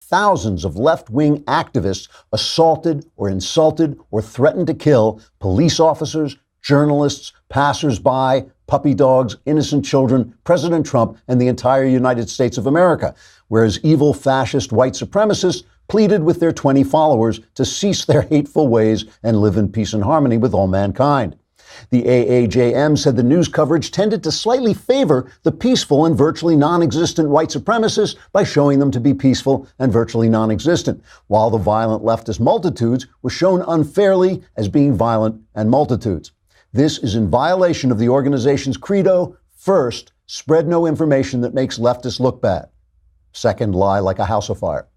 thousands of left-wing activists assaulted or insulted or threatened to kill police officers, journalists, passers-by, puppy dogs, innocent children, President Trump, and the entire United States of America, whereas evil fascist white supremacists pleaded with their 20 followers to cease their hateful ways and live in peace and harmony with all mankind. The AAJM said the news coverage tended to slightly favor the peaceful and virtually non-existent white supremacists by showing them to be peaceful and virtually non-existent, while the violent leftist multitudes were shown unfairly as being violent and multitudes. This is in violation of the organization's credo. First, spread no information that makes leftists look bad. Second, lie like a house afire.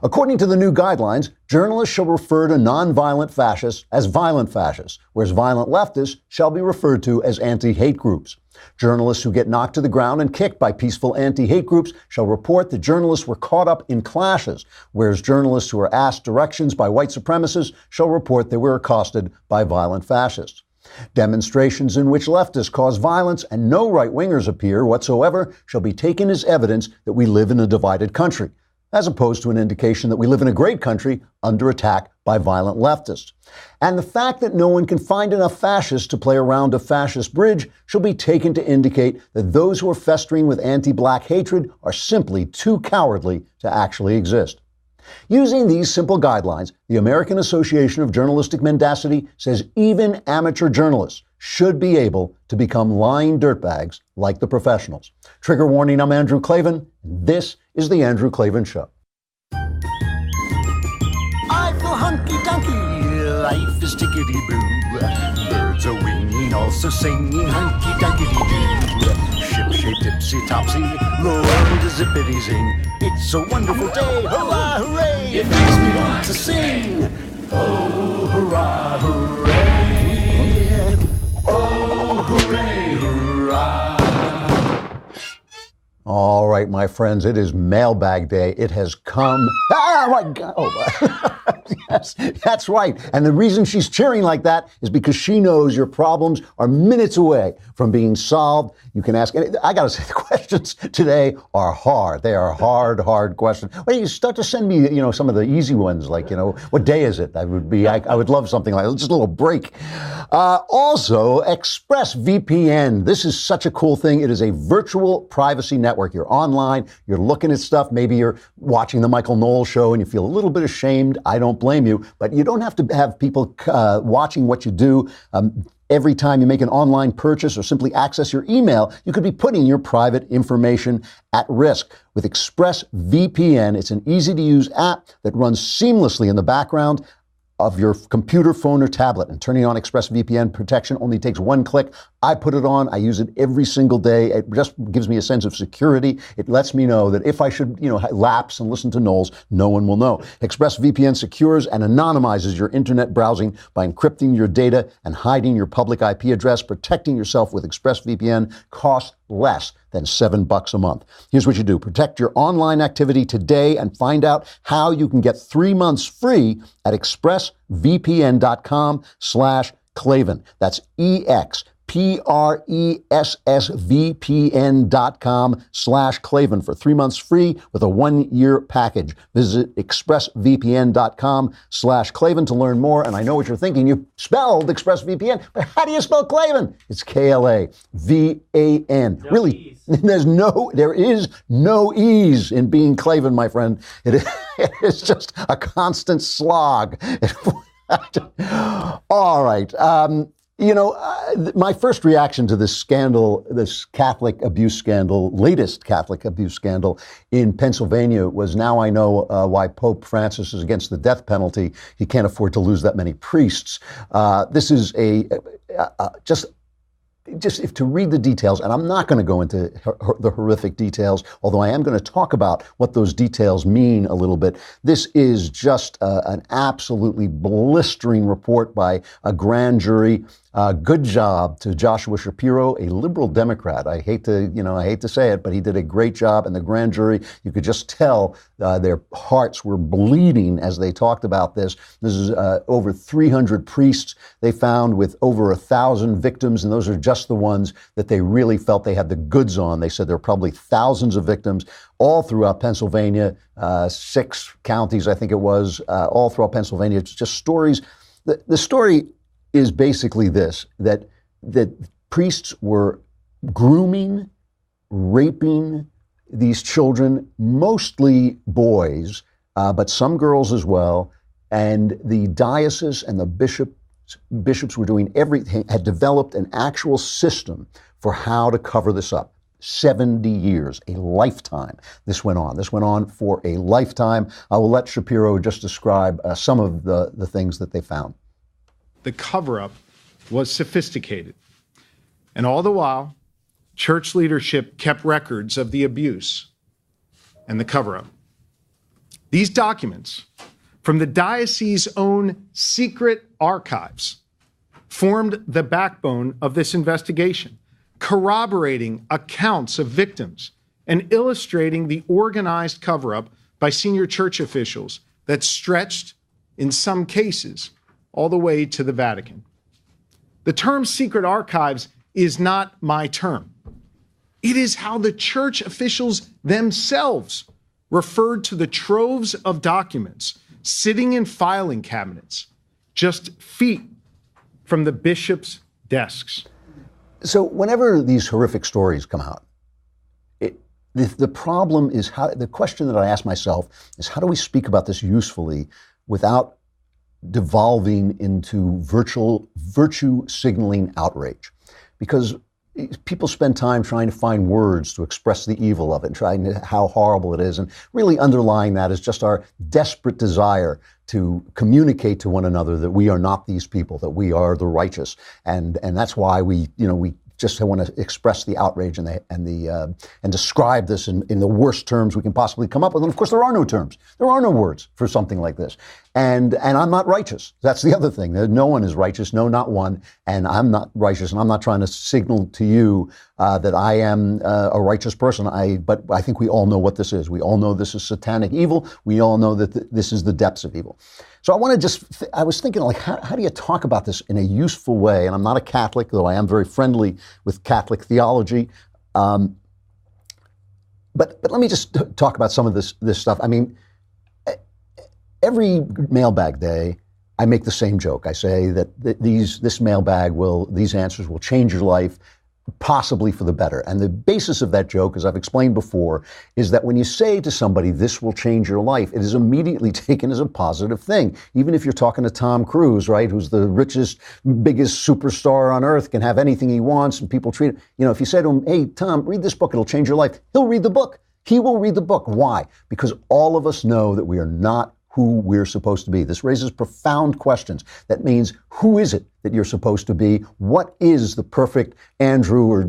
According to the new guidelines, journalists shall refer to nonviolent fascists as violent fascists, whereas violent leftists shall be referred to as anti-hate groups. Journalists who get knocked to the ground and kicked by peaceful anti-hate groups shall report that journalists were caught up in clashes, whereas journalists who are asked directions by white supremacists shall report they were accosted by violent fascists. Demonstrations in which leftists cause violence and no right-wingers appear whatsoever shall be taken as evidence that we live in a divided country, as opposed to an indication that we live in a great country under attack by violent leftists. And the fact that no one can find enough fascists to play a round of fascist bridge shall be taken to indicate that those who are festering with anti-black hatred are simply too cowardly to actually exist. Using these simple guidelines, the American Association of Journalistic Mendacity says even amateur journalists should be able to become lying dirtbags like the professionals. Trigger warning, I'm Andrew Klavan, and this is The Andrew Klavan Show. I feel hunky-dunky, life is tickety-boo. Birds are winging, also singing hunky-dunky-doo. Ship-shape, tipsy-topsy, the world is zippity-zing. It's a wonderful day, hurrah, hooray! It makes me want to sing. Oh, hurrah, hooray! Oh, hooray, hurrah! All right, my friends, it is mailbag day. It has come. Ah, my God. Oh, yes, that's right. And the reason she's cheering like that is because she knows your problems are minutes away from being solved. You can ask. I got to say, the questions today are hard. They are hard questions. Well, you start to send me, some of the easy ones, like, what day is it? I would love something like just a little break. Also, ExpressVPN. This is such a cool thing. It is a virtual privacy network. You're online, you're looking at stuff. Maybe you're watching the Michael Knowles show and you feel a little bit ashamed. I don't blame you, but you don't have to have people watching what you do. Every time you make an online purchase or simply access your email, you could be putting your private information at risk. With ExpressVPN, it's an easy-to-use app that runs seamlessly in the background of your computer, phone, or tablet. And turning on ExpressVPN protection only takes one click. I put it on. I use it every single day. It just gives me a sense of security. It lets me know that if I should, lapse and listen to Knowles, no one will know. ExpressVPN secures and anonymizes your internet browsing by encrypting your data and hiding your public IP address. Protecting yourself with ExpressVPN costs less than $7 a month. Here's what you do. Protect your online activity today and find out how you can get 3 months free at expressvpn.com/Klavan. That's expressvpn.com/Klavan for 3 months free with a 1-year package. Visit expressvpn.com/Klavan to learn more. And I know what you're thinking. You spelled ExpressVPN, but how do you spell Klavan? It's Klavan. No Really, E's. there is no ease in being Klavan, my friend. It is just a constant slog. All right. My first reaction to this scandal, this Catholic abuse scandal, latest Catholic abuse scandal in Pennsylvania was now I know why Pope Francis is against the death penalty. He can't afford to lose that many priests. This is just if to read the details, and I'm not going to go into the horrific details, although I am going to talk about what those details mean a little bit. This is just an absolutely blistering report by a grand jury. Good job to Joshua Shapiro, a liberal Democrat. I hate to say it, but he did a great job. And the grand jury, you could just tell their hearts were bleeding as they talked about this. This is over 300 priests they found with over 1,000 victims, and those are just just the ones that they really felt they had the goods on. They said there were probably thousands of victims all throughout Pennsylvania, 6 counties, I think it was, all throughout Pennsylvania. It's just stories. The story is basically this, that priests were grooming, raping these children, mostly boys, but some girls as well. And the diocese and the bishops were doing everything, had developed an actual system for how to cover this up. 70 years, a lifetime. This went on. This went on for a lifetime. I will let Shapiro just describe some of the things that they found. The cover-up was sophisticated. And all the while, church leadership kept records of the abuse and the cover-up. These documents from the diocese's own secret archives formed the backbone of this investigation, corroborating accounts of victims and illustrating the organized cover-up by senior church officials that stretched, in some cases, all the way to the Vatican. The term secret archives is not my term. It is how the church officials themselves referred to the troves of documents sitting in filing cabinets just feet from the bishops' desks. So whenever these horrific stories come out, the problem is the question that I ask myself is, how do we speak about this usefully without devolving into virtue signaling outrage? Because people spend time trying to find words to express the evil of it, how horrible it is, and really underlying that is just our desperate desire to communicate to one another that we are not these people, that we are the righteous, and that's why we just want to express the outrage and describe this in the worst terms we can possibly come up with. And of course, there are no terms. There are no words for something like this. And I'm not righteous. That's the other thing. No one is righteous. No, not one. And I'm not righteous. And I'm not trying to signal to you that I am a righteous person. But I think we all know what this is. We all know this is satanic evil. We all know that this is the depths of evil. So I was thinking, like, how do you talk about this in a useful way? And I'm not a Catholic, though I am very friendly with Catholic theology. But let me just talk about some of this stuff. I mean, every mailbag day, I make the same joke. I say that these answers will change your life, possibly for the better. And the basis of that joke, as I've explained before, is that when you say to somebody, this will change your life, it is immediately taken as a positive thing. Even if you're talking to Tom Cruise, right, who's the richest, biggest superstar on earth, can have anything he wants, and people treat it. If you say to him, hey, Tom, read this book, it'll change your life, he'll read the book. He will read the book. Why? Because all of us know that we are not who we're supposed to be. This raises profound questions. That means, who is it that you're supposed to be? What is the perfect Andrew or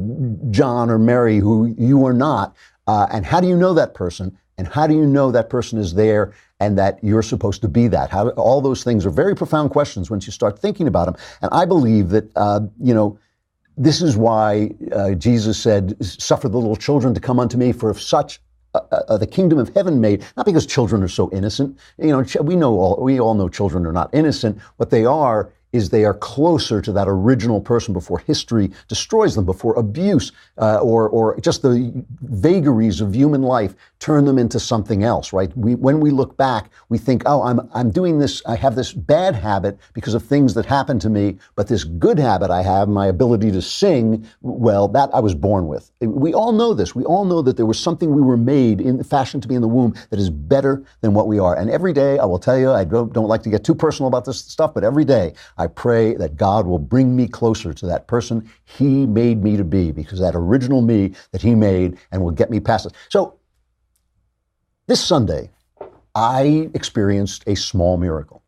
John or Mary who you are not? And how do you know that person? And how do you know that person is there and that you're supposed to be that? All those things are very profound questions once you start thinking about them. And I believe that, this is why Jesus said, suffer the little children to come unto me, for if such the kingdom of heaven made, not because children are so innocent. We all know children are not innocent. What they are is they are closer to that original person before history destroys them, before abuse or just the vagaries of human life turn them into something else, right? When we look back, we think, oh, I'm doing this, I have this bad habit because of things that happened to me, but this good habit I have, my ability to sing, well, that I was born with. We all know this. We all know that there was something we were made in fashioned to be in the womb that is better than what we are. And every day, I will tell you, I don't like to get too personal about this stuff, but every day I pray that God will bring me closer to that person He made me to be, because that original me that He made, and will get me past it. So this Sunday, I experienced a small miracle.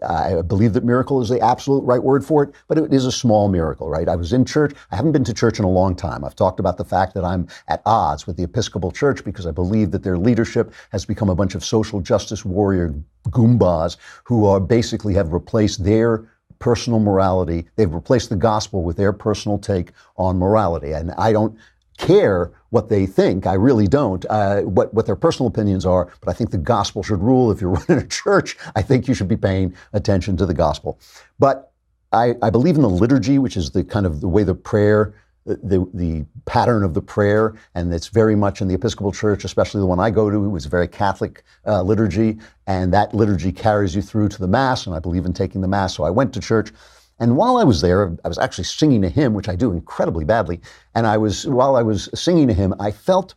I believe that miracle is the absolute right word for it, but it is a small miracle, right? I was in church. I haven't been to church in a long time. I've talked about the fact that I'm at odds with the Episcopal Church because I believe that their leadership has become a bunch of social justice warrior goombas who are basically have replaced their personal morality. They've replaced the gospel with their personal take on morality. And I don't care what they think. I really don't, what their personal opinions are, but I think the gospel should rule. If you're running a church, I think you should be paying attention to the gospel. But I believe in the liturgy, which is the kind of the way the prayer, the pattern of the prayer, and it's very much in the Episcopal Church, especially the one I go to, is a very Catholic liturgy, and that liturgy carries you through to the Mass, and I believe in taking the Mass, so I went to church. And while I was there, I was actually singing a hymn, which I do incredibly badly, and while I was singing a hymn, I felt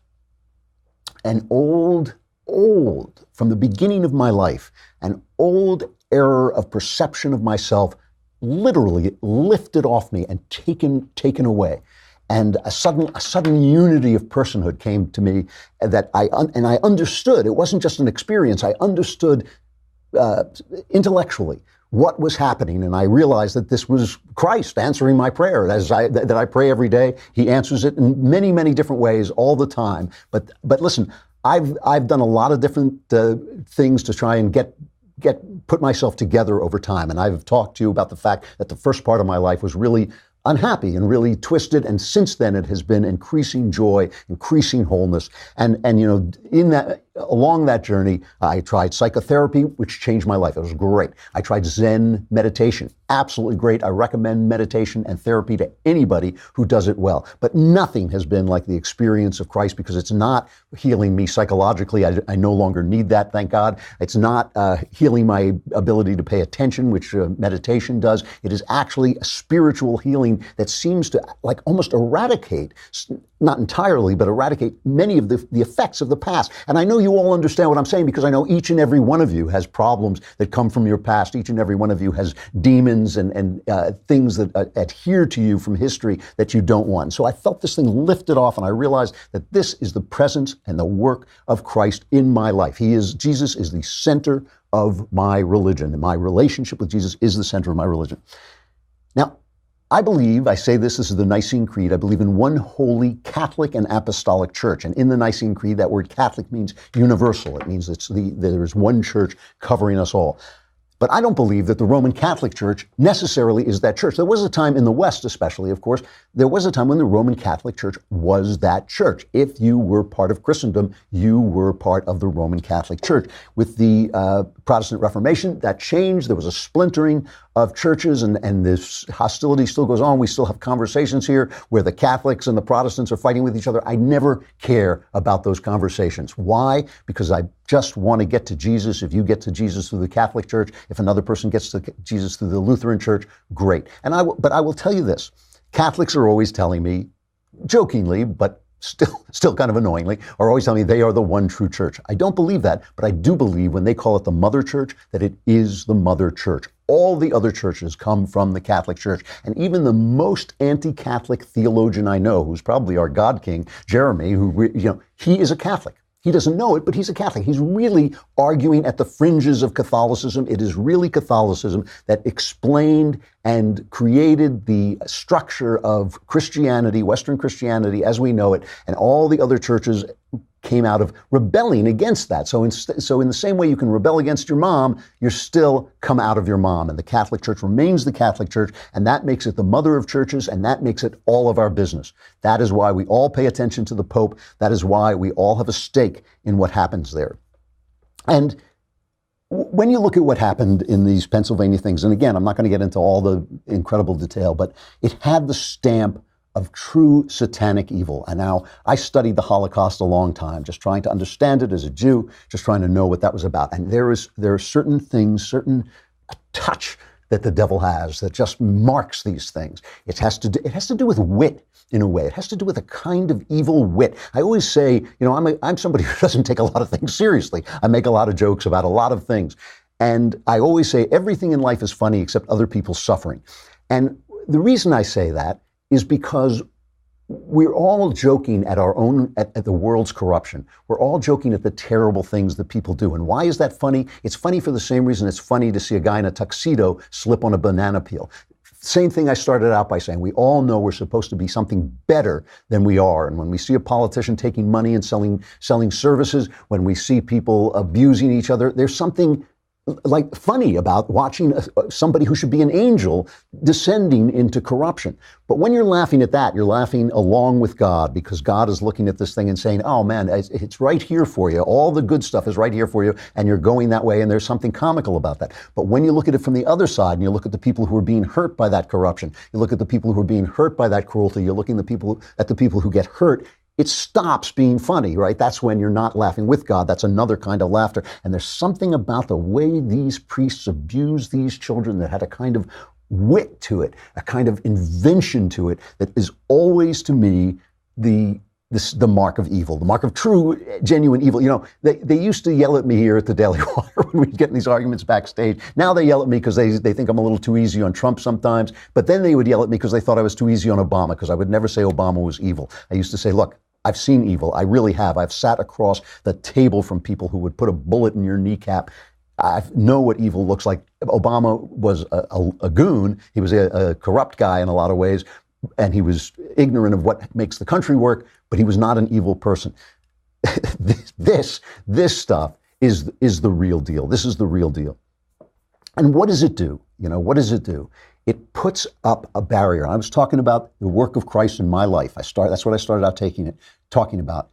an old, from the beginning of my life, an old error of perception of myself literally lifted off me and taken away. And a sudden unity of personhood came to me that I understood. It wasn't just an experience. I understood intellectually what was happening, and I realized that this was Christ answering my prayer. That I pray every day. He answers it in many, many different ways all the time. But listen, I've done a lot of different things to try and put myself together over time, and I've talked to you about the fact that the first part of my life was really unhappy and really twisted, and since then it has been increasing joy, increasing wholeness, and along that journey, I tried psychotherapy, which changed my life. It was great. I tried Zen meditation, absolutely great. I recommend meditation and therapy to anybody who does it well. But nothing has been like the experience of Christ, because it's not healing me psychologically. I no longer need that, thank God. It's not healing my ability to pay attention, which meditation does. It is actually a spiritual healing that seems to like almost eradicate, not entirely, but eradicate many of the effects of the past. And I know you all understand what I'm saying, because I know each and every one of you has problems that come from your past. Each and every one of you has demons and things that adhere to you from history that you don't want. So I felt this thing lifted off, and I realized that this is the presence and the work of Christ in my life. Jesus is the center of my religion, and my relationship with Jesus is the center of my religion. Now, I say this is the Nicene Creed, I believe in one holy Catholic and Apostolic Church. And in the Nicene Creed, that word Catholic means universal. It means there's one church covering us all. But I don't believe that the Roman Catholic Church necessarily is that church. There was a time in the West, especially, of course, there was a time when the Roman Catholic Church was that church. If you were part of Christendom, you were part of the Roman Catholic Church. With the Protestant Reformation, that changed. There was a splintering of churches, and this hostility still goes on. We still have conversations here where the Catholics and the Protestants are fighting with each other. I never care about those conversations. Why? Because I just want to get to Jesus. If you get to Jesus through the Catholic Church, if another person gets to Jesus through the Lutheran Church, great. But I will tell you this. Catholics are always telling me, jokingly, but still kind of annoyingly, are always telling me they are the one true church. I don't believe that, but I do believe when they call it the mother church, that it is the mother church. All the other churches come from the Catholic Church. And even the most anti-Catholic theologian I know, who's probably our God King, Jeremy, he is a Catholic. He doesn't know it, but he's a Catholic. He's really arguing at the fringes of Catholicism. It is really Catholicism that explained and created the structure of Christianity, Western Christianity as we know it, and all the other churches came out of rebelling against that. So in the same way you can rebel against your mom, you're still come out of your mom. And the Catholic Church remains the Catholic Church, and that makes it the mother of churches, and that makes it all of our business. That is why we all pay attention to the Pope. That is why we all have a stake in what happens there. And when you look at what happened in these Pennsylvania things, and again, I'm not going to get into all the incredible detail, but it had the stamp of true satanic evil. And now I studied the Holocaust a long time, just trying to understand it as a Jew, just trying to know what that was about. And there are certain things, certain touch that the devil has that just marks these things. It has to do with wit in a way. It has to do with a kind of evil wit. I always say, I'm somebody who doesn't take a lot of things seriously. I make a lot of jokes about a lot of things. And I always say everything in life is funny except other people's suffering. And the reason I say that is because we're all joking at at the world's corruption. We're all joking at the terrible things that people do. And why is that funny? It's funny for the same reason it's funny to see a guy in a tuxedo slip on a banana peel. Same thing I started out by saying. We all know we're supposed to be something better than we are. And when we see a politician taking money and selling services, when we see people abusing each other, there's something like funny about watching somebody who should be an angel descending into corruption. But when you're laughing at that, you're laughing along with God, because God is looking at this thing and saying, oh man, it's right here for you. All the good stuff is right here for you, and you're going that way, and there's something comical about that. But when you look at it from the other side, and you look at the people who are being hurt by that corruption, you look at the people who are being hurt by that cruelty, you're looking at the people who get hurt, it stops being funny, right? That's when you're not laughing with God. That's another kind of laughter. And there's something about the way these priests abuse these children that had a kind of wit to it, a kind of invention to it, that is always, to me, the mark of evil, the mark of true, genuine evil. You know, they used to yell at me here at the Daily Wire when we'd get in these arguments backstage. Now they yell at me because they think I'm a little too easy on Trump sometimes. But then they would yell at me because they thought I was too easy on Obama, because I would never say Obama was evil. I used to say, look, I've seen evil. I really have. I've sat across the table from people who would put a bullet in your kneecap. I know what evil looks like. Obama was a goon. He was a corrupt guy in a lot of ways, and he was ignorant of what makes the country work, but he was not an evil person. This stuff is the real deal. This is the real deal. And what does it do? You know, what does it do? It puts up a barrier. I was talking about the work of Christ in my life. That's what I started out talking about.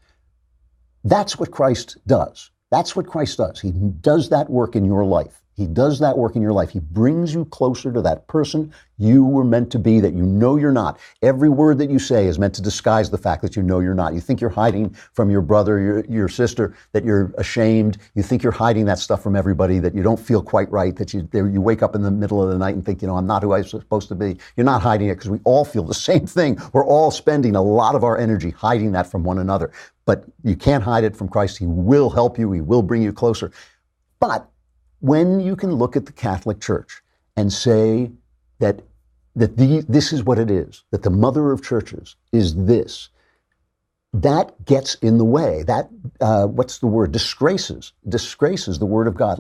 That's what Christ does. That's what Christ does. He does that work in your life. He does that work in your life. He brings you closer to that person you were meant to be that you know you're not. Every word that you say is meant to disguise the fact that you know you're not. You think you're hiding from your brother, your sister, that you're ashamed. You think you're hiding that stuff from everybody, that you don't feel quite right, that you wake up in the middle of the night and think, you know, I'm not who I'm supposed to be. You're not hiding it, because we all feel the same thing. We're all spending a lot of our energy hiding that from one another. But you can't hide it from Christ. He will help you. He will bring you closer. But when you can look at the Catholic Church and say that this is what it is, that the mother of churches is this, that gets in the way. That what's the word? Disgraces the word of God.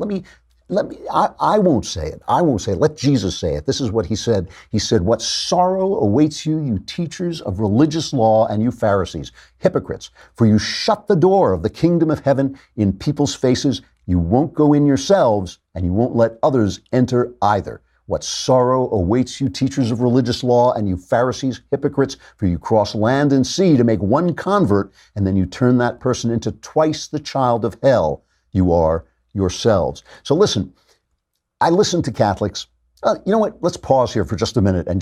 I won't say it. I won't say it. Let Jesus say it. This is what he said. He said, "What sorrow awaits you, you teachers of religious law, and you Pharisees, hypocrites, for you shut the door of the kingdom of heaven in people's faces. You won't go in yourselves, and you won't let others enter either. What sorrow awaits you, teachers of religious law, and you Pharisees, hypocrites, for you cross land and sea to make one convert, and then you turn that person into twice the child of hell you are yourselves." So listen, I listen to Catholics. You know what? Let's pause here for just a minute, and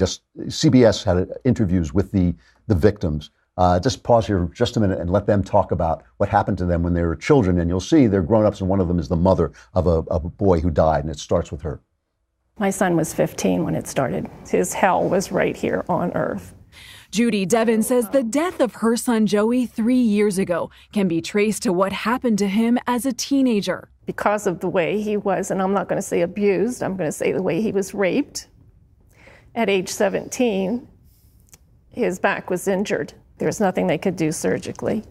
CBS had interviews with the victims. Just pause here for just a minute and let them talk about what happened to them when they were children. And you'll see they're grown-ups, and one of them is the mother of a boy who died, and it starts with her. My son was 15 when it started. His hell was right here on earth. Judy Devon says the death of her son Joey 3 years ago can be traced to what happened to him as a teenager. Because of the way he was, and I'm not going to say abused, I'm going to say the way he was raped. At age 17, his back was injured. There was nothing they could do surgically.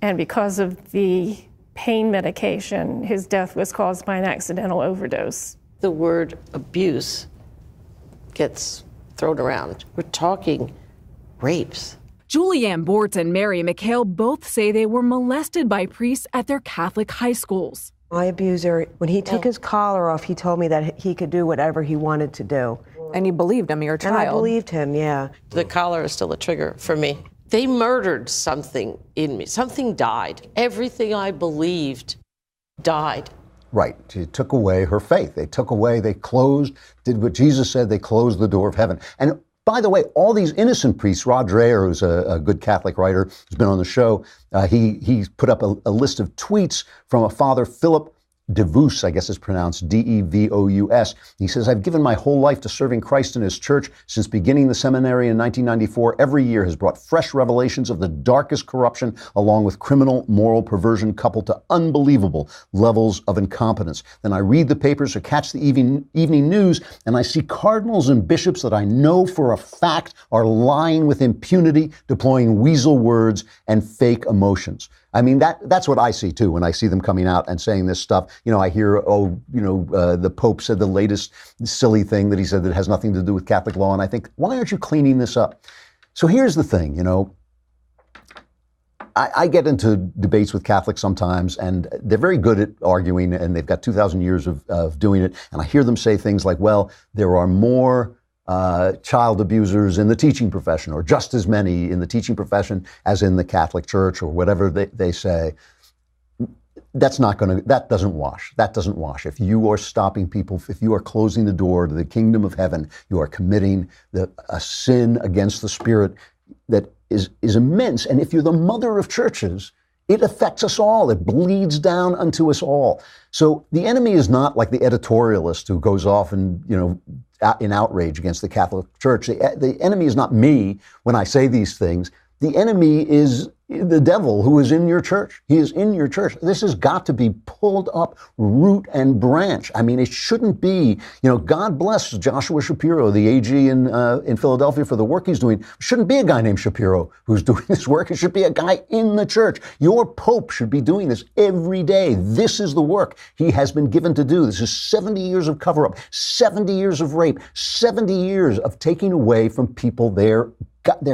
And because of the pain medication, his death was caused by an accidental overdose. The word abuse gets thrown around. We're talking rapes. Julianne Bort and Mary McHale both say they were molested by priests at their Catholic high schools. My abuser, when he took his collar off, he told me that he could do whatever he wanted to do. And you believed him, your child. And I believed him, yeah. The collar is still a trigger for me. They murdered something in me. Something died. Everything I believed died. Right. They took away her faith. They did what Jesus said, they closed the door of heaven. And by the way, all these innocent priests, Rod Dreher, who's a good Catholic writer, who's been on the show, he put up a list of tweets from a Father Philip DeVous, I guess it's pronounced D-E-V-O-U-S. He says, "I've given my whole life to serving Christ and his church. Since beginning the seminary in 1994, every year has brought fresh revelations of the darkest corruption, along with criminal moral perversion coupled to unbelievable levels of incompetence. Then I read the papers or catch the evening news, and I see cardinals and bishops that I know for a fact are lying with impunity, deploying weasel words and fake emotions." I mean, that's what I see, too, when I see them coming out and saying this stuff. You know, I hear, the Pope said the latest silly thing that he said that has nothing to do with Catholic law. And I think, why aren't you cleaning this up? So here's the thing, I get into debates with Catholics sometimes, and they're very good at arguing, and they've got 2,000 years of doing it. And I hear them say things like, well, there are more child abusers in the teaching profession, or just as many in the teaching profession as in the Catholic Church, or whatever they say. That doesn't wash. That doesn't wash. If you are stopping people, if you are closing the door to the kingdom of heaven, you are committing a sin against the Spirit that is immense. And if you're the mother of churches, it affects us all. It bleeds down unto us all. So the enemy is not like the editorialist who goes off and, in outrage against the Catholic Church. The enemy is not me when I say these things. The enemy is the devil who is in your church. He is in your church. This has got to be pulled up root and branch. I mean, it shouldn't be, God bless Joshua Shapiro, the AG in Philadelphia, for the work he's doing. It shouldn't be a guy named Shapiro who's doing this work. It should be a guy in the church. Your Pope should be doing this every day. This is the work he has been given to do. This is 70 years of cover-up, 70 years of rape, 70 years of taking away from people their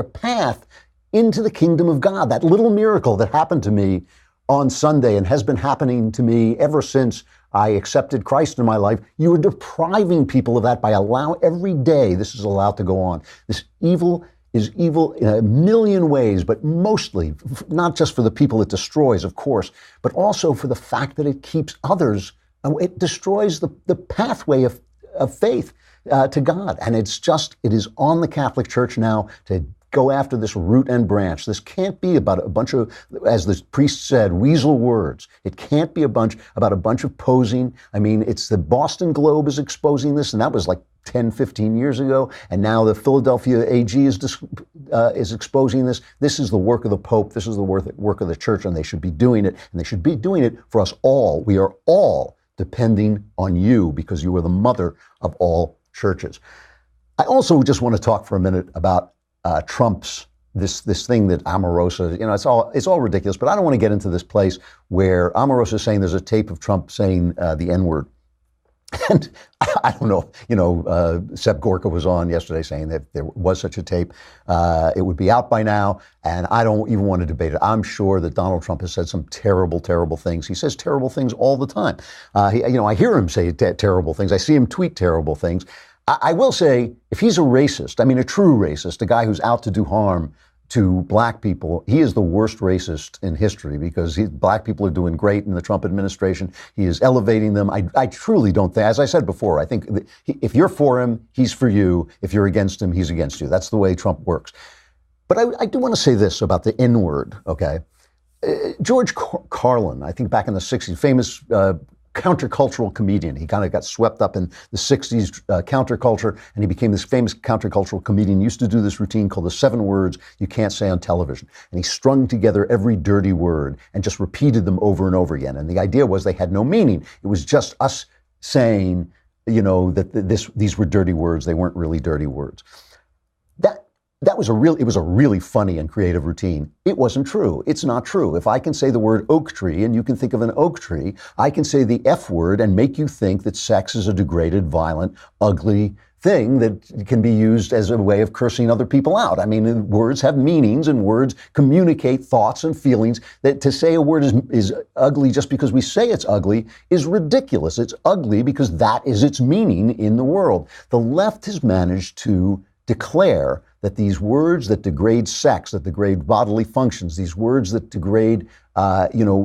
path into the kingdom of God. That little miracle that happened to me on Sunday and has been happening to me ever since I accepted Christ in my life. You are depriving people of that by every day this is allowed to go on. This evil is evil in a million ways, but mostly not just for the people it destroys, of course, but also for the fact that it keeps others. It destroys the pathway of faith to God. And it is on the Catholic Church now to go after this root and branch. This can't be about a bunch of, as the priest said, weasel words. It can't be about a bunch of posing. I mean, it's the Boston Globe is exposing this, and that was like 10, 15 years ago. And now the Philadelphia AG is exposing this. This is the work of the Pope. This is the work of the church, and they should be doing it. And they should be doing it for us all. We are all depending on you because you are the mother of all churches. I also just want to talk for a minute about Trump's this thing that Omarosa, it's all ridiculous, but I don't want to get into this place where Omarosa is saying there's a tape of Trump saying the N-word. And I don't know, Sepp Gorka was on yesterday saying that there was such a tape. It would be out by now, and I don't even want to debate it. I'm sure that Donald Trump has said some terrible, terrible things. He says terrible things all the time. I hear him say terrible things. I see him tweet terrible things. I will say, if he's a racist, a true racist, a guy who's out to do harm to black people, he is the worst racist in history because black people are doing great in the Trump administration. He is elevating them. I truly don't think, as I said before, I think if you're for him, he's for you. If you're against him, he's against you. That's the way Trump works. But I do want to say this about the N-word, okay? George Carlin, I think back in the 60s, famous countercultural comedian. He kind of got swept up in the 60s counterculture, and he became this famous countercultural comedian. He used to do this routine called the 7 words you can't say on television. And he strung together every dirty word and just repeated them over and over again. And the idea was they had no meaning. It was just us saying, that these were dirty words. They weren't really dirty words. It was a really funny and creative routine. It wasn't true. It's not true. If I can say the word oak tree and you can think of an oak tree, I can say the F word and make you think that sex is a degraded, violent, ugly thing that can be used as a way of cursing other people out. Words have meanings and words communicate thoughts and feelings. That to say a word is ugly just because we say it's ugly is ridiculous. It's ugly because that is its meaning in the world. The left has managed to declare that these words that degrade sex, that degrade bodily functions, these words that degrade,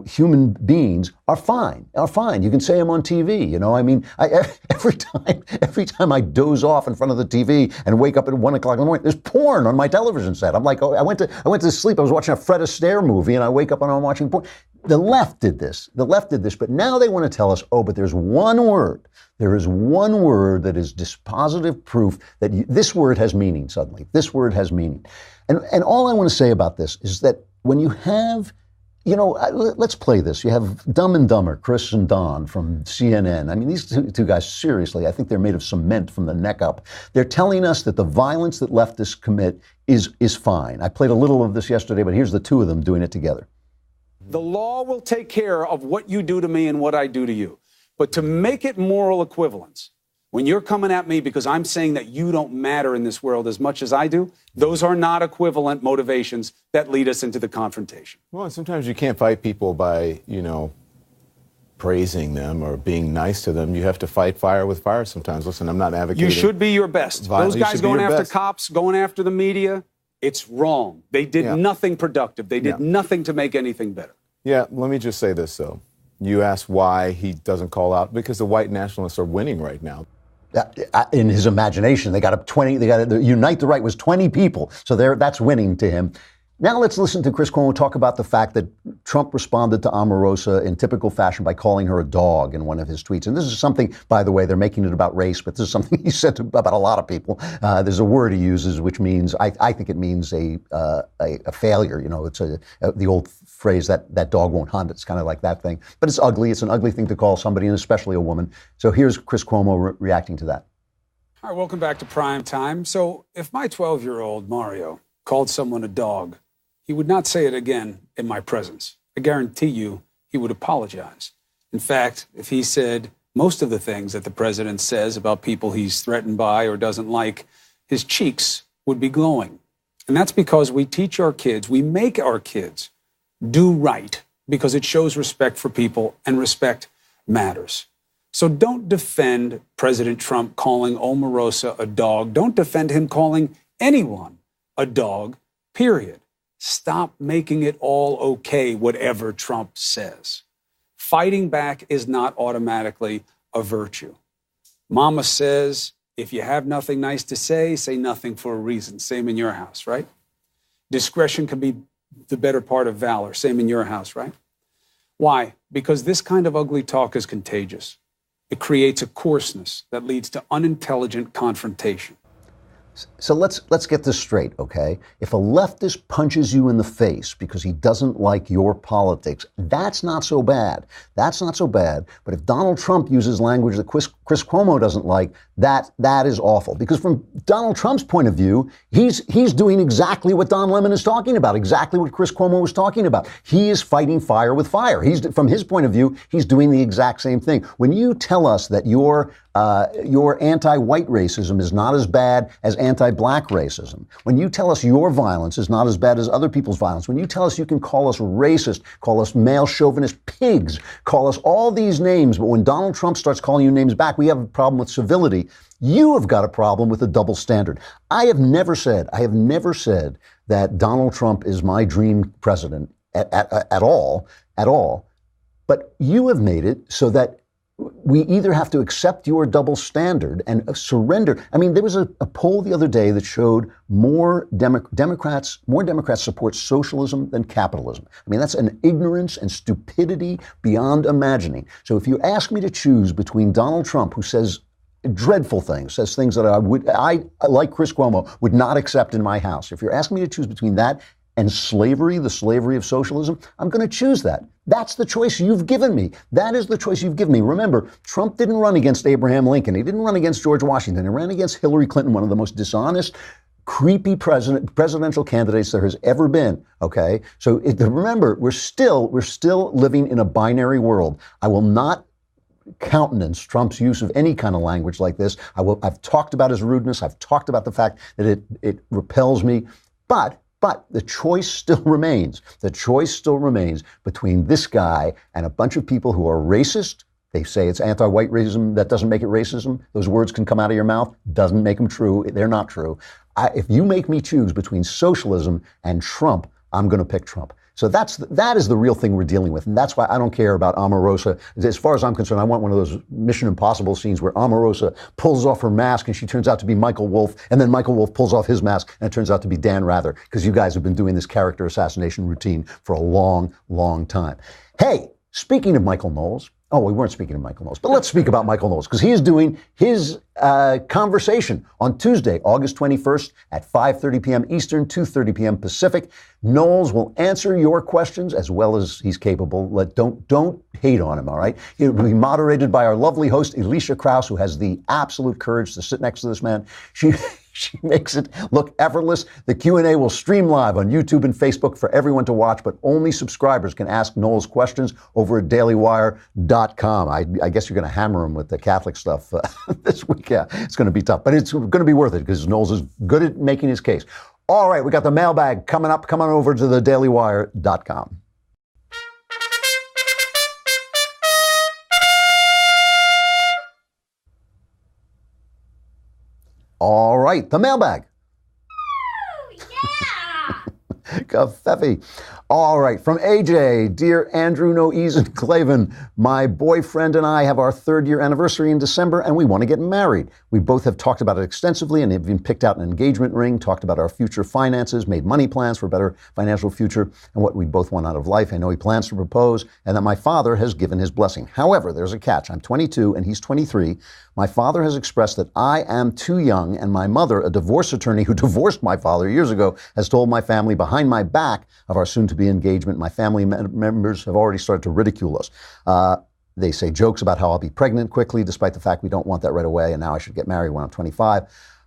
human beings are fine. You can say them on TV. Every time I doze off in front of the TV and wake up at 1 o'clock in the morning, there's porn on my television set. I'm like, I went to sleep. I was watching a Fred Astaire movie, and I wake up and I'm watching porn. The left did this, but now they want to tell us, but there's one word. There is one word that is dispositive proof that this word has meaning suddenly. This word has meaning. And all I want to say about this is that when you have, let's play this. You have Dumb and Dumber, Chris and Don from CNN. These two guys, seriously, I think they're made of cement from the neck up. They're telling us that the violence that leftists commit is fine. I played a little of this yesterday, but here's the two of them doing it together. The law will take care of what you do to me and what I do to you. But to make it moral equivalence, When you're coming at me because I'm saying that you don't matter in this world as much as I do, those are not equivalent motivations that lead us into the confrontation. Well, and sometimes you can't fight people by, praising them or being nice to them. You have to fight fire with fire sometimes. Listen, I'm not advocating. You should be your best. Those guys going after cops, going after the media, it's wrong. They did nothing productive. They did nothing to make anything better. Yeah, let me just say this, though. You asked why he doesn't call out. Because the white nationalists are winning right now. In his imagination, they got up 20. They got Unite the Right was 20 people, so that's winning to him. Now let's listen to Chris Cuomo talk about the fact that Trump responded to Omarosa in typical fashion by calling her a dog in one of his tweets. And this is something, by the way, they're making it about race, but this is something he said about a lot of people. There's a word he uses which means, I think it means a failure. It's the old phrase that dog won't hunt. It's kind of like that thing. But it's ugly. It's an ugly thing to call somebody, and especially a woman. So here's Chris Cuomo reacting to that. All right, welcome back to Prime Time. So if my 12-year-old Mario called someone a dog, he would not say it again in my presence. I guarantee you he would apologize. In fact, if he said most of the things that the president says about people he's threatened by or doesn't like, his cheeks would be glowing. And that's because we teach our kids, we make our kids do right because it shows respect for people, and respect matters. So don't defend President Trump calling Omarosa a dog. Don't defend him calling anyone a dog, period. Stop making it all okay, whatever Trump says. Fighting back is not automatically a virtue. Mama says, if you have nothing nice to say nothing for a reason. Same in your house, right? Discretion can be the better part of valor. Same in your house, right? Why? Because this kind of ugly talk is contagious. It creates a coarseness that leads to unintelligent confrontation. So let's get this straight, okay? If a leftist punches you in the face because he doesn't like your politics, that's not so bad. That's not so bad. But if Donald Trump uses language that Chris Cuomo doesn't like, that is awful. Because from Donald Trump's point of view, he's doing exactly what Don Lemon is talking about, exactly what Chris Cuomo was talking about. He is fighting fire with fire. From his point of view, he's doing the exact same thing. When you tell us that your anti-white racism is not as bad as anti-black racism, when you tell us your violence is not as bad as other people's violence, when you tell us you can call us racist, call us male chauvinist pigs, call us all these names, but when Donald Trump starts calling you names back, we have a problem with civility. You have got a problem with a double standard. I have never said that Donald Trump is my dream president at all. But you have made it so that we either have to accept your double standard and surrender. I mean, there was a poll the other day that showed more Democrats support socialism than capitalism. I mean, that's an ignorance and stupidity beyond imagining. So if you ask me to choose between Donald Trump, who says dreadful things, says things that I like Chris Cuomo, would not accept in my house. If you're asking me to choose between that and slavery, the slavery of socialism, I'm going to choose that. That's the choice you've given me. That is the choice you've given me. Remember, Trump didn't run against Abraham Lincoln. He didn't run against George Washington. He ran against Hillary Clinton, one of the most dishonest, creepy presidential candidates there has ever been. Okay, so remember, we're still living in a binary world. I will not countenance Trump's use of any kind of language like this. I've talked about his rudeness. I've talked about the fact that it repels me, but the choice still remains. The choice still remains between this guy and a bunch of people who are racist. They say it's anti-white racism. That doesn't make it racism. Those words can come out of your mouth. Doesn't make them true. They're not true. If you make me choose between socialism and Trump, I'm going to pick Trump. So that is the real thing we're dealing with. And that's why I don't care about Omarosa. As far as I'm concerned, I want one of those Mission Impossible scenes where Omarosa pulls off her mask and she turns out to be Michael Wolff, and then Michael Wolff pulls off his mask and it turns out to be Dan Rather, because you guys have been doing this character assassination routine for a long, long time. Hey, speaking of Michael Knowles, we weren't speaking of Michael Knowles, but let's speak about Michael Knowles, because he is doing his conversation on Tuesday, August 21st at 5:30 p.m. Eastern, 2:30 p.m. Pacific. Knowles will answer your questions as well as he's capable. Don't hate on him, all right? It will be moderated by our lovely host, Alicia Krause, who has the absolute courage to sit next to this man. She makes it look effortless. The Q&A will stream live on YouTube and Facebook for everyone to watch, but only subscribers can ask Knowles questions over at dailywire.com. I guess you're going to hammer him with the Catholic stuff this week. Yeah, it's going to be tough, but it's going to be worth it because Knowles is good at making his case. All right, we got the mailbag coming up. Come on over to the dailywire.com. All right, the mailbag. Covfefe. All right, from AJ, dear Andrew, Noes, and Klavan, my boyfriend and I have our 3rd-year anniversary in December, and we want to get married. We both have talked about it extensively and have even picked out an engagement ring, talked about our future finances, made money plans for a better financial future, and what we both want out of life. I know he plans to propose, and that my father has given his blessing. However, there's a catch. I'm 22, and he's 23. My father has expressed that I am too young, and my mother, a divorce attorney who divorced my father years ago, has told my family behind my back of our soon-to-be engagement. My family members have already started to ridicule us. They say jokes about how I'll be pregnant quickly, despite the fact we don't want that right away, and now I should get married when I'm 25.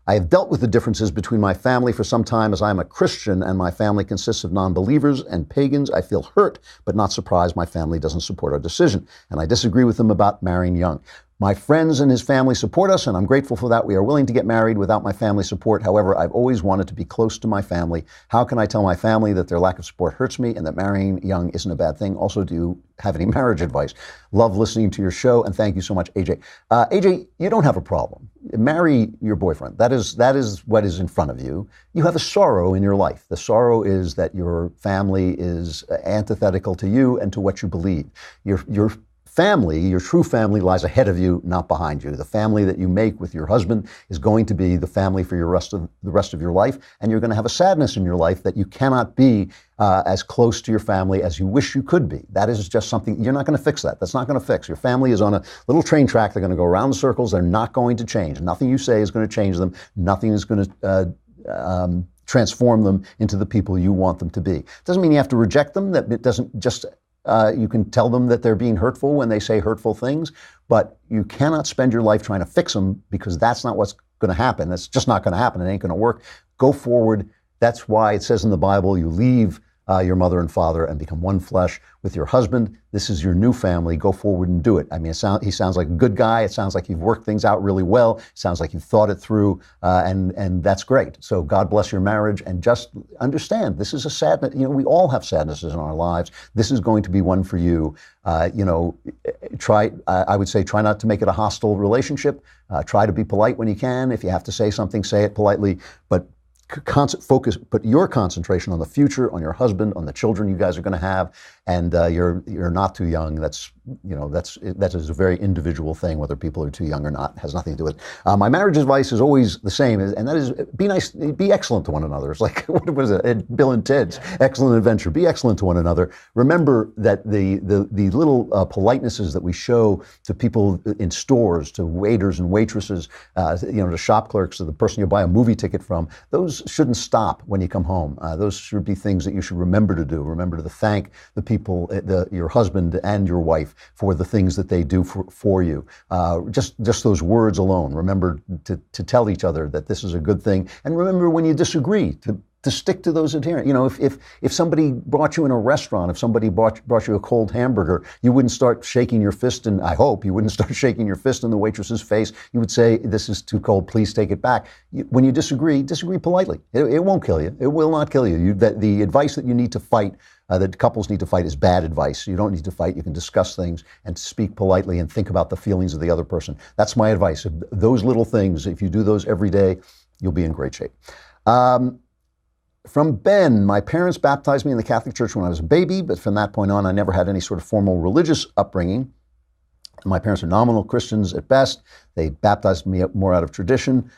I have dealt with the differences between my family for some time, as I am a Christian and my family consists of non-believers and pagans. I feel hurt, but not surprised my family doesn't support our decision, and I disagree with them about marrying young. My friends and his family support us, and I'm grateful for that. We are willing to get married without my family support. However, I've always wanted to be close to my family. How can I tell my family that their lack of support hurts me and that marrying young isn't a bad thing? Also, do you have any marriage advice? Love listening to your show, and thank you so much, AJ. AJ, you don't have a problem. Marry your boyfriend. That is what is in front of you. You have a sorrow in your life. The sorrow is that your family is antithetical to you and to what you believe. Your family, your true family, lies ahead of you, not behind you. The family that you make with your husband is going to be the family for the rest of your life, and you're going to have a sadness in your life that you cannot be as close to your family as you wish you could be. That is just something, you're not going to fix that. That's not going to fix. Your family is on a little train track. They're going to go around in circles. They're not going to change. Nothing you say is going to change them. Nothing is going to transform them into the people you want them to be. Doesn't mean you have to reject them. That it doesn't just you can tell them that they're being hurtful when they say hurtful things, but you cannot spend your life trying to fix them, because that's not what's going to happen. That's just not going to happen. It ain't going to work. Go forward. That's why it says in the Bible, you leave your mother and father and become one flesh with your husband. This is your new family. Go forward and do it. I mean, he sounds like a good guy. It sounds like you've worked things out really well. It sounds like you've thought it through, and that's great. So God bless your marriage, and just understand this is a sadness. You know, we all have sadnesses in our lives. This is going to be one for you. I would say try not to make it a hostile relationship. Try to be polite when you can. If you have to say something, say it politely, but put your concentration on the future, on your husband, on the children you guys are going to have, and you're not too young. That is a very individual thing, whether people are too young or not. It has nothing to do with it. My marriage advice is always the same, and that is be nice, be excellent to one another. It's like, what was it? Bill and Ted's Excellent Adventure. Be excellent to one another. Remember that the little politenesses that we show to people in stores, to waiters and waitresses, to shop clerks, to the person you buy a movie ticket from, those shouldn't stop when you come home. Those should be things that you should remember to do. Remember to thank the people, your husband and your wife, for the things that they do for you. Just those words alone. Remember to tell each other that this is a good thing. And remember, when you disagree, to stick to those adherents. You know, if somebody brought you in a restaurant, if somebody brought you a cold hamburger, you wouldn't start shaking your fist, and I hope you wouldn't start shaking your fist in the waitress's face. You would say, "This is too cold, please take it back." When you disagree politely. It won't kill you. It will not kill you. The advice that you need to fight, that couples need to fight, is bad advice. You don't need to fight. You can discuss things and speak politely and think about the feelings of the other person. That's my advice. Those little things, if you do those every day, you'll be in great shape. From Ben, my parents baptized me in the Catholic Church when I was a baby, but from that point on, I never had any sort of formal religious upbringing. My parents are nominal Christians at best. They baptized me more out of tradition.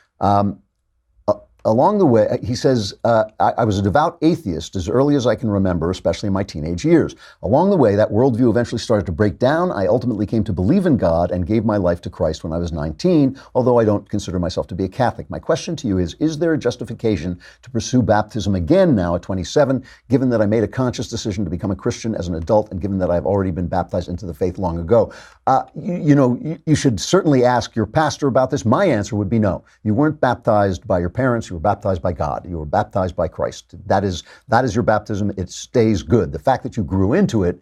along the way, he says, I was a devout atheist as early as I can remember, especially in my teenage years. Along the way, that worldview eventually started to break down. I ultimately came to believe in God and gave my life to Christ when I was 19, although I don't consider myself to be a Catholic. My question to you is there a justification to pursue baptism again now at 27, given that I made a conscious decision to become a Christian as an adult and given that I've already been baptized into the faith long ago? You should certainly ask your pastor about this. My answer would be no. You weren't baptized by your parents. You were baptized by God. You were baptized by Christ. That is your baptism. It stays good. The fact that you grew into it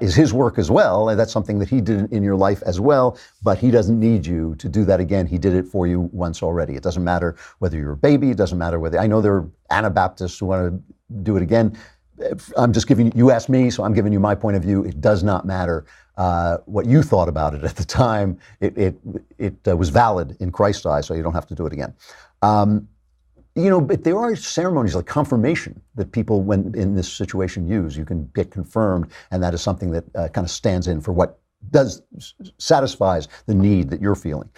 is his work as well. And that's something that he did in your life as well. But he doesn't need you to do that again. He did it for you once already. It doesn't matter whether you're a baby. It doesn't matter whether, I know there are Anabaptists who want to do it again. I'm just giving, you asked me, so I'm giving you my point of view. It does not matter what you thought about it at the time. It was valid in Christ's eyes, so you don't have to do it again. But there are ceremonies like confirmation that people, when in this situation, use. You can get confirmed, and that is something that kind of stands in for what satisfies the need that you're feeling.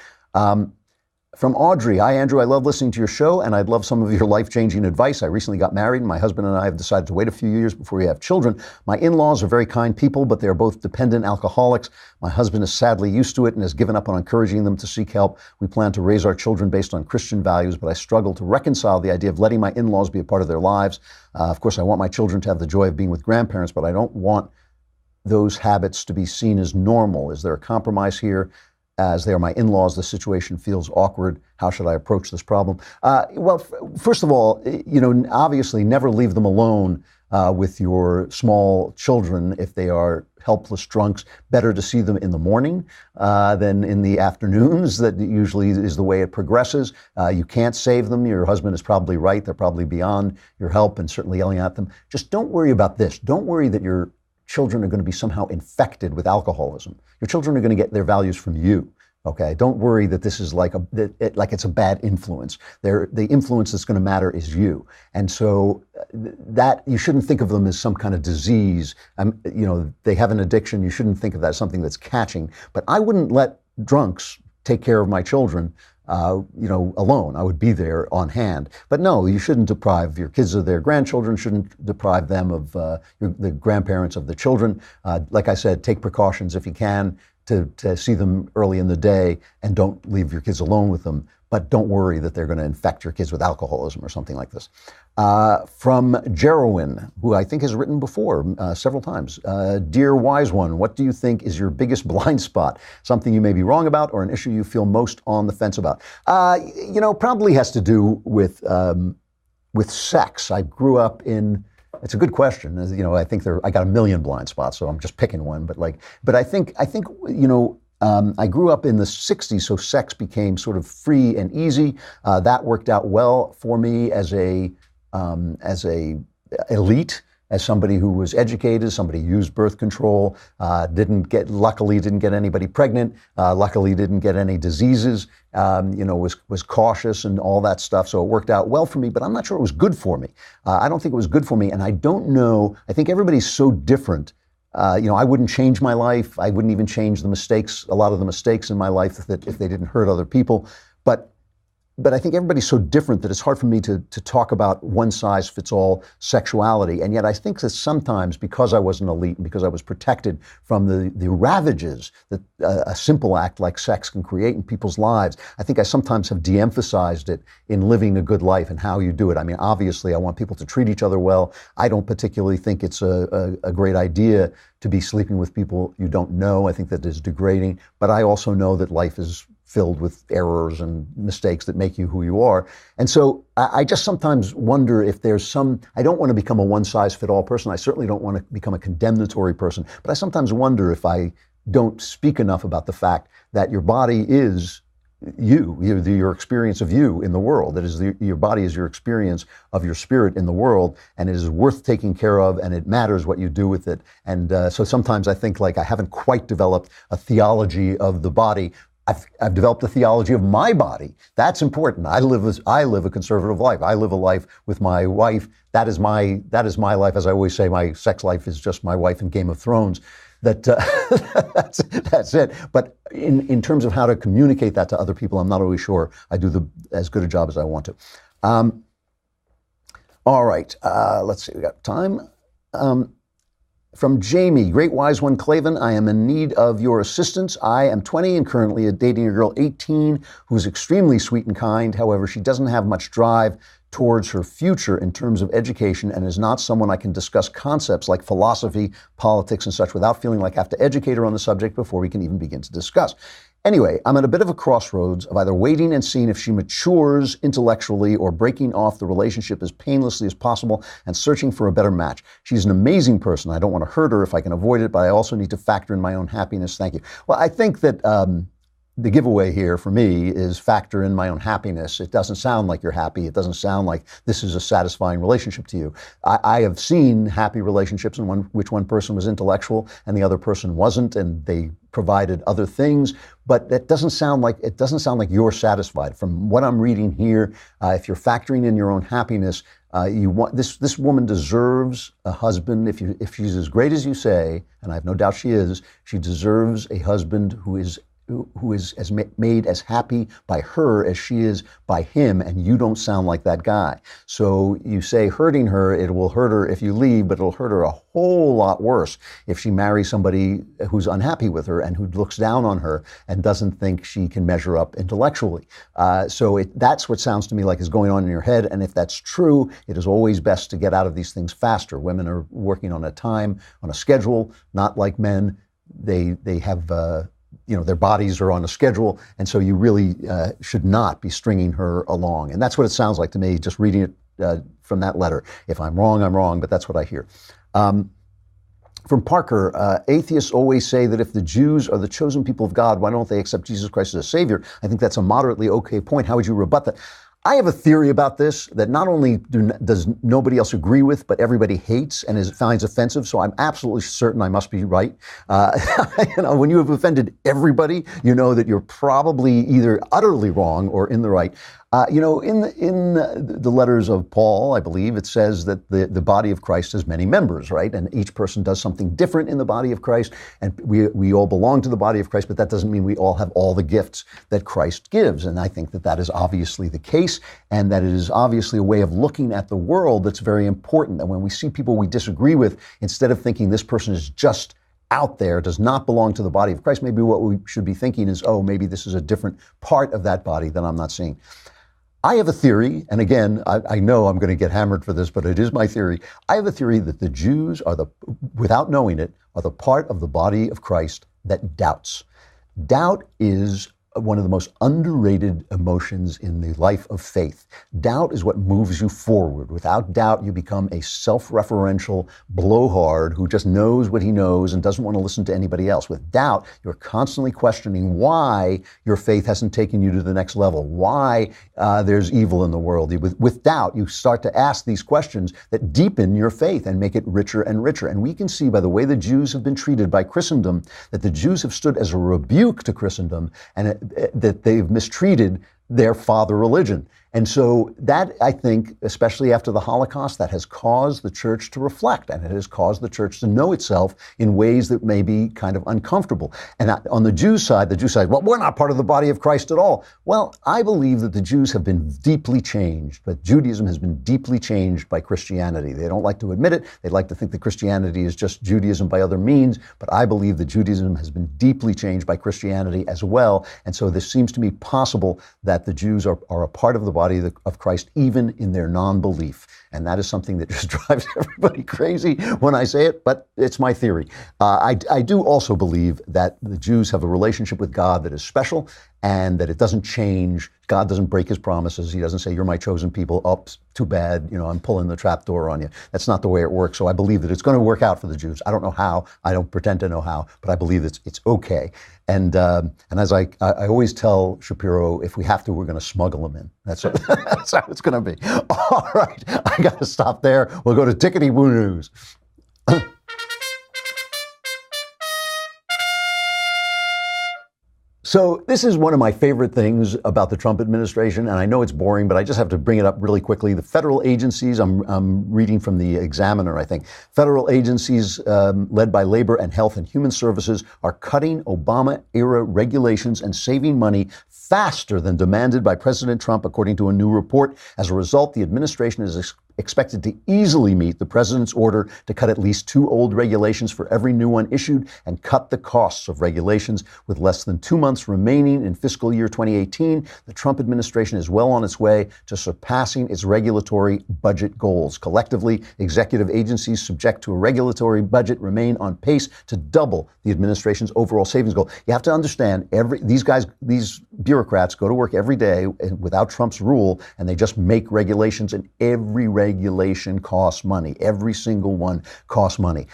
From Audrey, hi Andrew, I love listening to your show and I'd love some of your life-changing advice. I recently got married and my husband and I have decided to wait a few years before we have children. My in-laws are very kind people, but they are both dependent alcoholics. My husband is sadly used to it and has given up on encouraging them to seek help. We plan to raise our children based on Christian values, but I struggle to reconcile the idea of letting my in-laws be a part of their lives. Of course, I want my children to have the joy of being with grandparents, but I don't want those habits to be seen as normal. Is there a compromise here? As they are my in-laws, the situation feels awkward. How should I approach this problem? First of all, obviously never leave them alone with your small children if they are helpless drunks. Better to see them in the morning than in the afternoons. That usually is the way it progresses. You can't save them. Your husband is probably right. They're probably beyond your help and certainly yelling at them. Just don't worry about this. Don't worry that your children are going to be somehow infected with alcoholism. Your children are going to get their values from you. Okay, don't worry that this is like it's a bad influence. The influence that's going to matter is you, and so that you shouldn't think of them as some kind of disease. They have an addiction. You shouldn't think of that as something that's catching. But I wouldn't let drunks take care of my children. Alone. I would be there on hand. But no, you shouldn't deprive your kids of their grandchildren, shouldn't deprive them of the grandparents of the children. Like I said, take precautions if you can to see them early in the day and don't leave your kids alone with them. But don't worry that they're going to infect your kids with alcoholism or something like this. From Jerowin, who I think has written before several times. Dear wise one, what do you think is your biggest blind spot? Something you may be wrong about or an issue you feel most on the fence about? Probably has to do with sex. I grew up in, it's a good question. I think I got a million blind spots, so I'm just picking one. But I think I grew up in the 60s, so sex became sort of free and easy. That worked out well for me as a elite, as somebody who was educated, somebody who used birth control, luckily didn't get anybody pregnant, luckily didn't get any diseases, was cautious and all that stuff. So it worked out well for me, but I'm not sure it was good for me. I don't think it was good for me. And I don't know, I think everybody's so different. I wouldn't change my life. I wouldn't even change a lot of the mistakes in my life if they didn't hurt other people. But I think everybody's so different that it's hard for me to talk about one-size-fits-all sexuality. And yet I think that sometimes, because I was an elite and because I was protected from the ravages that a simple act like sex can create in people's lives, I think I sometimes have de-emphasized it in living a good life and how you do it. I mean, obviously, I want people to treat each other well. I don't particularly think it's a great idea to be sleeping with people you don't know. I think that is degrading. But I also know that life is filled with errors and mistakes that make you who you are. And so I just sometimes wonder if there's I don't want to become a one-size-fit-all person. I certainly don't want to become a condemnatory person. But I sometimes wonder if I don't speak enough about the fact that your body is your experience of you in the world. That is, your body is your experience of your spirit in the world, and it is worth taking care of, and it matters what you do with it. And so sometimes I think like I haven't quite developed a theology of the body. I've developed a theology of my body. That's important. I live a conservative life. I live a life with my wife. That is my life. As I always say, my sex life is just my wife in Game of Thrones. That's it. But in terms of how to communicate that to other people, I'm not always sure I do as good a job as I want to. All right, let's see, we got time. From Jamie, great wise one, Klavan, I am in need of your assistance. I am 20 and currently dating a girl 18 who is extremely sweet and kind. However, she doesn't have much drive towards her future in terms of education and is not someone I can discuss concepts like philosophy, politics, and such without feeling like I have to educate her on the subject before we can even begin to discuss. Anyway, I'm at a bit of a crossroads of either waiting and seeing if she matures intellectually or breaking off the relationship as painlessly as possible and searching for a better match. She's an amazing person. I don't want to hurt her if I can avoid it, but I also need to factor in my own happiness. Thank you. Well, I think that the giveaway here for me is factor in my own happiness. It doesn't sound like you're happy. It doesn't sound like this is a satisfying relationship to you. I have seen happy relationships in which one person was intellectual and the other person wasn't, and they provided other things, but that doesn't sound like you're satisfied. From what I'm reading here, if you're factoring in your own happiness, you want this woman deserves a husband. If she's as great as you say, and I have no doubt she is, she deserves a husband who is as made as happy by her as she is by him, and you don't sound like that guy. So you say hurting her, it will hurt her if you leave, but it'll hurt her a whole lot worse if she marries somebody who's unhappy with her and who looks down on her and doesn't think she can measure up intellectually. So that's what sounds to me like is going on in your head, and if that's true, it is always best to get out of these things faster. Women are working on a time, on a schedule, not like men. They have their bodies are on a schedule, and so you really should not be stringing her along. And that's what it sounds like to me, just reading it from that letter. If I'm wrong, but that's what I hear. From Parker, atheists always say that if the Jews are the chosen people of God, why don't they accept Jesus Christ as a Savior? I think that's a moderately okay point. How would you rebut that? I have a theory about this that not only does nobody else agree with, but everybody hates and finds offensive. So I'm absolutely certain I must be right. When you have offended everybody, you know that you're probably either utterly wrong or in the right. In the letters of Paul, I believe, it says that the body of Christ has many members, right? And each person does something different in the body of Christ. And we all belong to the body of Christ, but that doesn't mean we all have all the gifts that Christ gives. And I think that is obviously the case, and that it is obviously a way of looking at the world that's very important. And when we see people we disagree with, instead of thinking this person is just out there, does not belong to the body of Christ, maybe what we should be thinking is, oh, maybe this is a different part of that body that I'm not seeing. I have a theory, and again, I know I'm going to get hammered for this, but it is my theory. I have a theory that the Jews without knowing it, are the part of the body of Christ that doubts. Doubt is one of the most underrated emotions in the life of faith. Doubt is what moves you forward. Without doubt, you become a self-referential blowhard who just knows what he knows and doesn't want to listen to anybody else. With doubt, you're constantly questioning why your faith hasn't taken you to the next level, why there's evil in the world. With doubt, you start to ask these questions that deepen your faith and make it richer and richer. And we can see by the way the Jews have been treated by Christendom that the Jews have stood as a rebuke to Christendom, and that they've mistreated their father religion. And so that, I think, especially after the Holocaust, that has caused the church to reflect, and it has caused the church to know itself in ways that may be kind of uncomfortable. And on the Jews side, well, we're not part of the body of Christ at all. Well, I believe that the Jews have been deeply changed, but Judaism has been deeply changed by Christianity. They don't like to admit it. They like to think that Christianity is just Judaism by other means, but I believe that Judaism has been deeply changed by Christianity as well. And so this seems to me possible that the Jews are a part of the body of Christ, even in their non-belief. And that is something that just drives everybody crazy when I say it, but it's my theory. I do also believe that the Jews have a relationship with God that is special, and that it doesn't change. God doesn't break his promises. He doesn't say, you're my chosen people. Oh, too bad. I'm pulling the trap door on you. That's not the way it works. So I believe that it's going to work out for the Jews. I don't know how. I don't pretend to know how, but I believe it's okay. And as I always tell Shapiro, if we have to, we're going to smuggle them in. That's how it's going to be. All right. I got to stop there. We'll go to Tickety Boo News. So this is one of my favorite things about the Trump administration, and I know it's boring, but I just have to bring it up really quickly. The federal agencies, I'm reading from the Examiner, I think. Federal agencies led by Labor and Health and Human Services are cutting Obama-era regulations and saving money faster than demanded by President Trump, according to a new report. As a result, the administration is expected to easily meet the president's order to cut at least 2 old regulations for every new one issued and cut the costs of regulations. With less than 2 months remaining in fiscal year 2018, the Trump administration is well on its way to surpassing its regulatory budget goals. Collectively, executive agencies subject to a regulatory budget remain on pace to double the administration's overall savings goal. You have to understand, these bureaucrats go to work every day without Trump's rule, and they just make regulations, and every regulation costs money. Every single one costs money.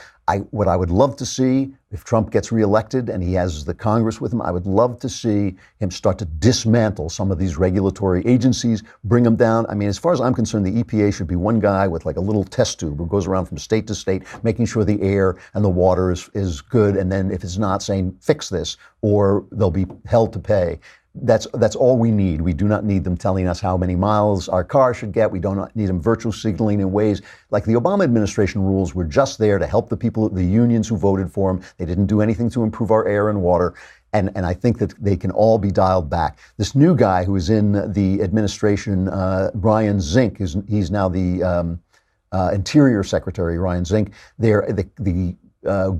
What I would love to see, if Trump gets reelected and he has the Congress with him, I would love to see him start to dismantle some of these regulatory agencies, bring them down. I mean, as far as I'm concerned, the EPA should be one guy with like a little test tube who goes around from state to state, making sure the air and the water is good. And then if it's not, saying, fix this, or they'll be held to pay. That's all we need. We do not need them telling us how many miles our car should get. We don't need them virtual signaling in ways like the Obama administration rules were just there to help the people, the unions who voted for them. They didn't do anything to improve our air and water. And I think that they can all be dialed back. This new guy who is in the administration, Ryan Zink, he's now the Interior Secretary, Ryan Zink. The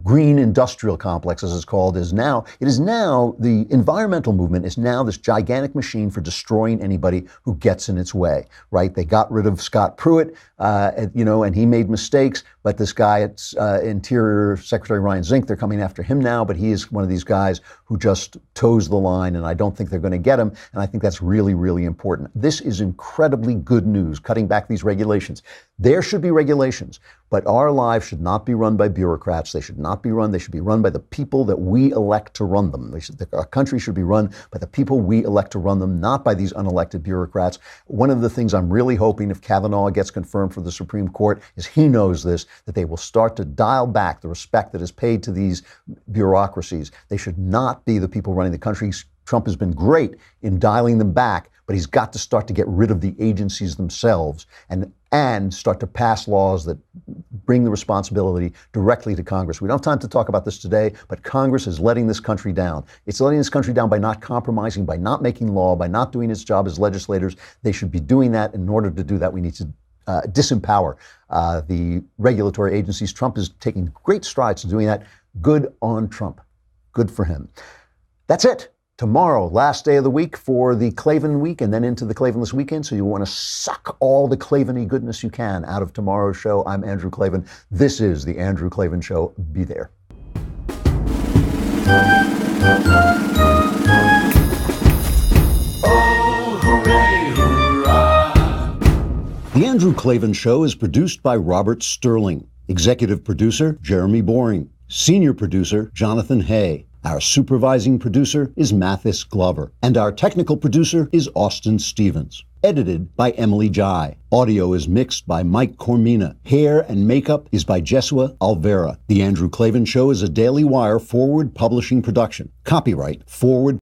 green industrial complex, as it's called, is now the environmental movement is now this gigantic machine for destroying anybody who gets in its way, right? They got rid of Scott Pruitt, and he made mistakes, but this guy at Interior Secretary Ryan Zink, they're coming after him now, but he is one of these guys who just toes the line, and I don't think they're going to get him, and I think that's really, really important. This is incredibly good news, cutting back these regulations. There should be regulations, but our lives should not be run by bureaucrats. They should be run by the people that we elect to run them. Our country should be run by the people we elect to run them, not by these unelected bureaucrats. One of the things I'm really hoping, if Kavanaugh gets confirmed for the Supreme Court, is he knows this, that they will start to dial back the respect that is paid to these bureaucracies. They should not be the people running the country. Trump has been great in dialing them back, but he's got to start to get rid of the agencies themselves and start to pass laws that bring the responsibility directly to Congress. We don't have time to talk about this today, but Congress is letting this country down. It's letting this country down by not compromising, by not making law, by not doing its job as legislators. They should be doing that. In order to do that, we need to disempower the regulatory agencies. Trump is taking great strides in doing that. Good on Trump. Good for him. That's it. Tomorrow, last day of the week for the Klavan week, and then into the Klavanless weekend. So you want to suck all the Klavan-y goodness you can out of tomorrow's show. I'm Andrew Klavan. This is the Andrew Klavan Show. Be there. Oh, hooray, hurrah. The Andrew Klavan Show is produced by Robert Sterling. Executive producer, Jeremy Boring. Senior producer, Jonathan Hay. Our supervising producer is Mathis Glover, and our technical producer is Austin Stevens. Edited by Emily Jai. Audio is mixed by Mike Cormina. Hair and makeup is by Jesua Alvera. The Andrew Klavan Show is a Daily Wire Forward Publishing production. Copyright Forward